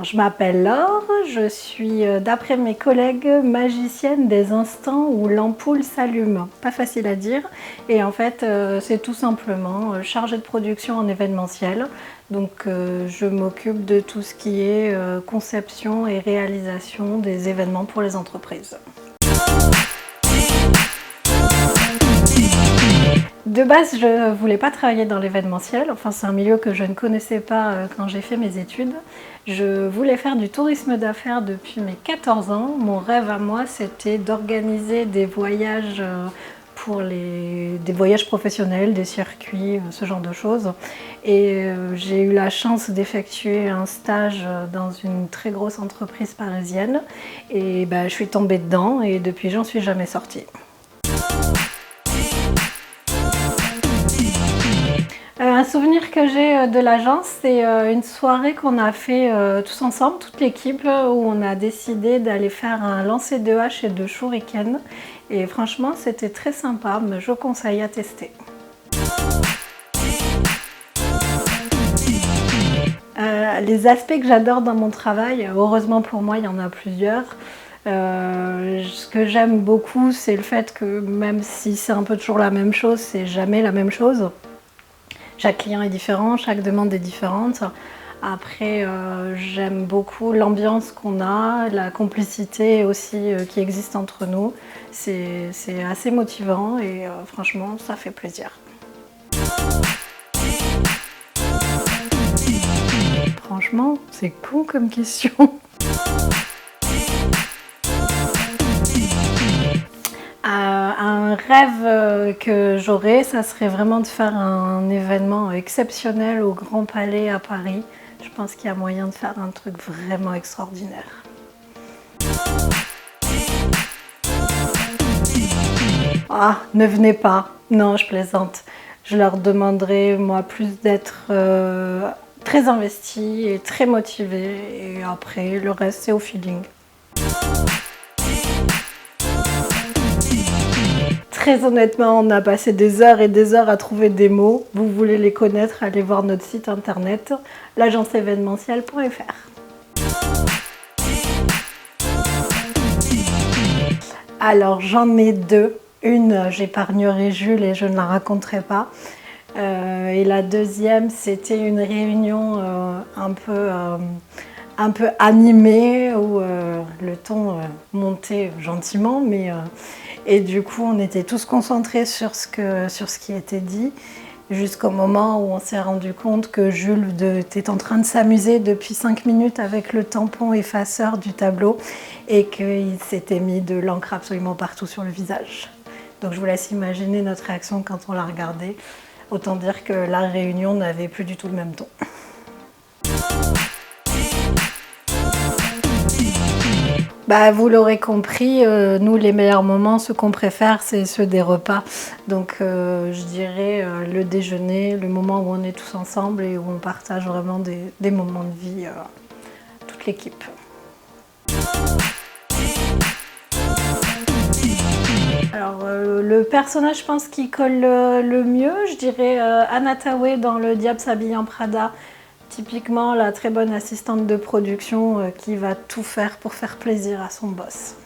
je m'appelle Laure, je suis, d'après mes collègues, magicienne des instants où l'ampoule s'allume. Pas facile à dire. Et en fait, c'est tout simplement chargée de production en événementiel. Donc, je m'occupe de tout ce qui est conception et réalisation des événements pour les entreprises. De base, je ne voulais pas travailler dans l'événementiel, enfin c'est un milieu que je ne connaissais pas quand j'ai fait mes études. Je voulais faire du tourisme d'affaires depuis mes 14 ans. Mon rêve à moi, c'était d'organiser des voyages des voyages professionnels, des circuits, ce genre de choses. Et j'ai eu la chance d'effectuer un stage dans une très grosse entreprise parisienne. Et je suis tombée dedans et depuis, j'en suis jamais sortie. Un souvenir que j'ai de l'agence, c'est une soirée qu'on a fait tous ensemble, toute l'équipe, où on a décidé d'aller faire un lancer de hache et de shuriken. Et franchement, c'était très sympa, mais je conseille à tester. Les aspects que j'adore dans mon travail, heureusement pour moi, il y en a plusieurs. Ce que j'aime beaucoup, c'est le fait que même si c'est un peu toujours la même chose, c'est jamais la même chose. Chaque client est différent, chaque demande est différente. Après, j'aime beaucoup l'ambiance qu'on a, la complicité aussi qui existe entre nous. C'est assez motivant et franchement, ça fait plaisir. Franchement, c'est con comme question. Un rêve que j'aurais, ça serait vraiment de faire un événement exceptionnel au Grand Palais à Paris. Je pense qu'il y a moyen de faire un truc vraiment extraordinaire. Ah, ne venez pas. Non, je plaisante. Je leur demanderai, moi, plus d'être très investie et très motivée. Et après, le reste, c'est au feeling. Très honnêtement, on a passé des heures et des heures à trouver des mots. Vous voulez les connaître, allez voir notre site internet, l'agenceévénementielle.fr. Alors j'en ai deux. Une, j'épargnerai Jules et je ne la raconterai pas. Et la deuxième, c'était une réunion un peu animée où le ton montait gentiment, et du coup on était tous concentrés sur ce qui était dit, jusqu'au moment où on s'est rendu compte que Jules était en train de s'amuser depuis 5 minutes avec le tampon effaceur du tableau et qu'il s'était mis de l'encre absolument partout sur le visage. Donc je vous laisse imaginer notre réaction quand on l'a regardé. Autant dire que la réunion n'avait plus du tout le même ton. Vous l'aurez compris, nous les meilleurs moments, ce qu'on préfère, c'est ceux des repas. Donc je dirais le déjeuner, le moment où on est tous ensemble et où on partage vraiment des moments de vie, toute l'équipe. Alors le personnage, je pense, qui colle le mieux, je dirais Anna Tawai dans Le Diable s'habille en Prada. Typiquement la très bonne assistante de production qui va tout faire pour faire plaisir à son boss.